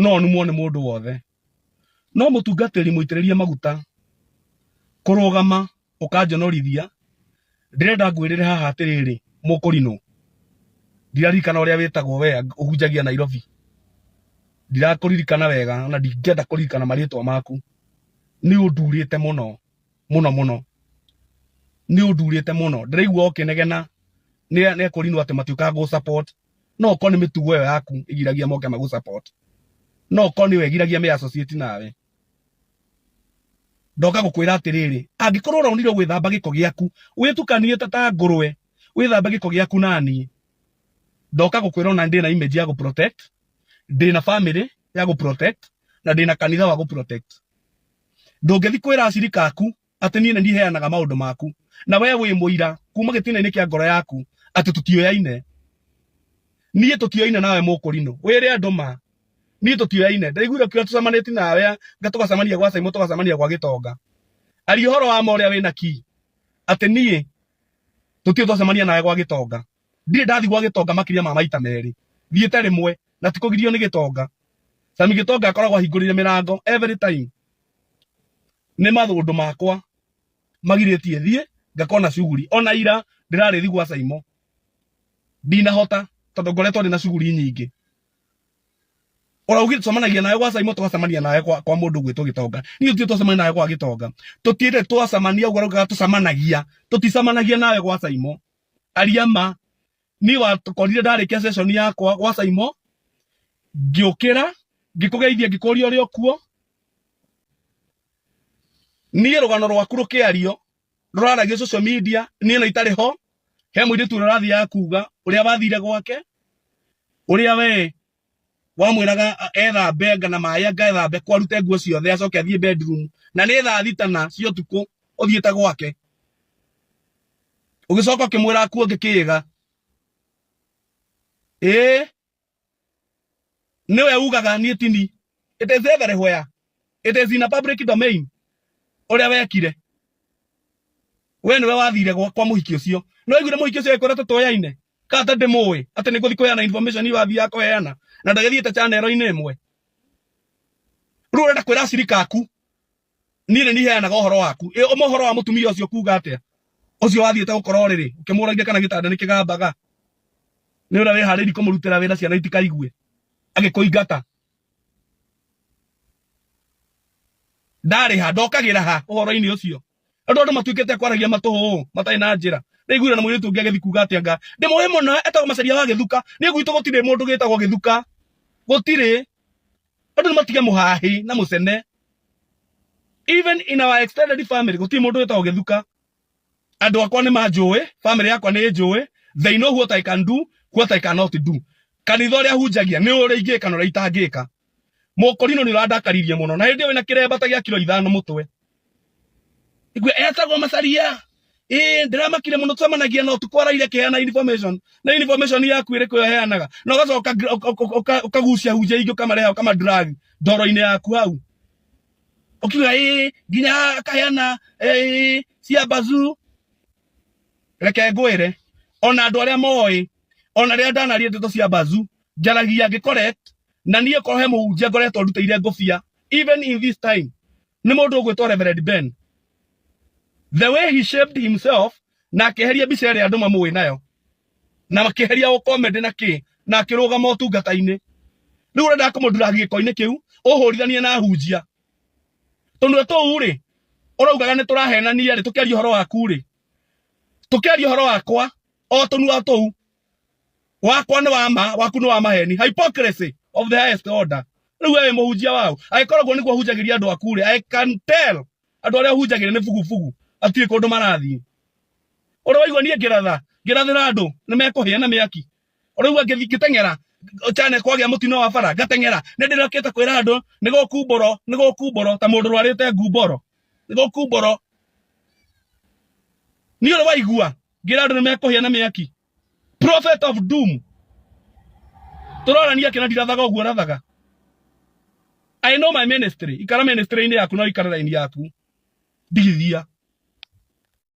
no nĩ muone mũndũ wothe no mũtungatĩri mũitĩrĩrie maguta kũrũgama ũkanjonorithia ndĩrenda ngwĩrĩre haha atĩrĩrĩ mũkũrinũ ndirarikana ũrĩa wĩtagwo wea ũhunjagia Nairobi ndirakũririkana wega na ndingĩenda kũririkana marĩtwa maku nĩ ũndurĩte mũno nĩ ũndurĩte mũno ndĩraigua ũkĩnegena nĩ ekũrinũ atĩ matiũkaga gũ support no ko nĩ mĩtugo ĩyo yaku igiragia moke magũ support no ko nĩ wegiragia me associate nawe ndoka gũkwĩra atĩrĩrĩ angĩkorwo ũronire gwĩthamba gĩko gĩaku wĩtukanie ta ngũrwe wĩthamba gĩko gĩaku naniĩ ndoka gũkwĩra ona ndĩ na image ya gũ protect ndĩ na family ya gũ protect na ndĩ na kanitha wa gũ protect ndũngĩthi kwĩra acirika aku atĩ niĩ nĩ heanaga maũndũ maku na we wĩ mũira kuma gĩtina-inĩ kĩa ngoro yaku atĩ tũtioyaine niĩ tũtioyaine nawe mũkũrinũ wĩre andũ ma niĩ tũtioyaine ndaiguire kĩo tũcamanĩtie nawe gatũgacamania gwa Simon tũgacamania gwa Gĩtonga ari ũhoro wa ma ũrĩa wĩna ki atĩ niĩ tũtio tũcamania nawe gwa Gĩtonga ndirĩ ndathi gwa Gĩtonga makĩria ma maita merĩ thiĩte rĩmwe na tikũgirio nĩ Gĩtonga Sami Gĩtonga akoragwo ahingũrĩire mĩrango every time nĩ mathũndũ makwa magirĩtie thiĩ ngakona shughuli ona ira ndĩrarĩthi gwa Simon ndinahota tondũ ngoretwo ndĩ na shughuli nyingĩ ũraugire tũcamanagia nawe gwa Simon tũgacamania nawe kwa mũndũ gwĩtwo Gĩtonga niĩ tũtio tũcamania nawe gwa Gĩtonga tũtiĩte twacamania ũguo rũgaga tũcamanagia tũticamanagia nawe gwa Simon ariama niĩ watũkorire ndarĩkia session yakwa gwa Simon ngĩũkĩra ngĩkũgeithia ngĩkũria ũrĩa kuo niĩ rũgano rwaku rũkĩario rũraragia social media niĩ na itarĩ ho he mũirĩtu ũrathiaga kuga ũrĩa wathire gwake ũrĩa we wamwĩraga ethambe na maĩ ngethambe kwarute nguo ciothe acoke athiĩ bedroom na nĩ thaa thitana cia ũtukũ ũthiĩte gwake ũgĩcoka ũkĩmwĩra akuo ngĩkĩĩga nĩwe ugaga niĩ tini it is everywhere it is in a public domain ũrĩa wekire we nĩwe wathire kwa mũhiki ũcio no igure mũhiki ũcio ekwĩra tũtoyaine kata ndĩmũĩ atĩ nĩ gũthi kũheana information iwathiaga kũheana na ndagĩthiĩte channel-inĩ ĩmwe rĩu ũrenda kwĩra acirika aku niĩ nĩ heanaga ũhoro waku ũhoro wa mũtumia ũcio kuga atĩa ũcio wathiĩte gũkorwo rĩrĩ ũkĩmũragia kana gĩtanda nĩ kĩgambaga nĩ ũrĩa wĩharĩirie kũmũrutĩra wĩra ciana itikaigue agĩkũingata ndarĩ ha ndokagĩra ha ũhoro-inĩ ũcio andũ matuĩkĩte kwaragia matũhũ matarĩ na njĩra nĩiguire na mũirĩtu ũngĩ agĩthi kuga atĩ anga ndĩmũĩ mũno etagwo Macharia wa Gĩthuka niĩ gwitũ gũtirĩ mũndũ gĩtagwo Gĩthuka gũtirĩ andũ matige mũhahi na mũcene even in our extended family gũtirĩ mũndũ gĩtagwo Gĩthuka andũ akwa nĩ manjũĩ family yakwa nĩ njũĩ they know what I can do what I cannot do kanitha ũrĩa hunjagia nĩ ũrĩa ingĩka na ũrĩa itangĩka mũkũrinũ nĩ ũrandakaririe mũno na hĩndĩ ĩyo wĩna kĩremba ta gĩa kilo 5 mũtwe igwe etagwo Macharia ndĩramakire mũno tũcamanagia no tũkwaraire kĩheana information na information yaku ĩrĩ kũyo heanaga na ũgacoka ũkagucia hunjia ingĩ ũkamareha kama drag ndoro-inĩ yaku hau ũkiuga nginya akaheana cia bazu reke ngwĩre ona andũ arĩa moĩ ona rĩrĩa ndanaria ndeto cia bazu njaragia ngĩcorrect na niĩ korwo he mũhunjia ngoretwo ndutĩire ngũbia even in this time nĩ mũndũ ũgwĩtwo Reverend Ben the way he shaped himself na akĩheria mbica ĩrĩa andũ mamũĩ nayo na makĩheria gũkomende na kĩ na akĩrũgama ũtungata-inĩ rĩu ũrenda kũmũndura gĩko-inĩ kĩu ũhũrithanie na hunjia tondũ tũu rĩ ũraugaga nĩ tũrahenania rĩ tũkĩaria ũhoro waku rĩ tũkĩaria ũhoro wakwa o tũnua tũu wakwa nĩ wa ma waku nĩ wa maheni hypocrisy of the highest order rĩu we mũhunjia wao agĩkoragwo nĩguo hunjagĩria andũ aku rĩ I can tell andũ arĩa hunjagĩria nĩ bugubugu atirĩ kũndũ marathiĩ ũrĩa waigua niĩ ngĩrathĩra andũ nĩ mekũhĩa na mĩaki ũrĩa waigua ngĩteng'era channel kwagĩa mũtino wa bara ngateng'era nĩ ndĩrokĩte kwĩra andũ nĩ gũkumbũro ta mũndũ rwarĩte ngumboro nĩ gũkumbũro niĩ ũrĩa waigua ngĩra andũ nĩ mekũhĩa na mĩaki prophet of doom tũrorania kĩna ndirathaga ũguo rathaga I know my ministry ikara ministry-inĩ yaku no ikara raini yaku ndigithia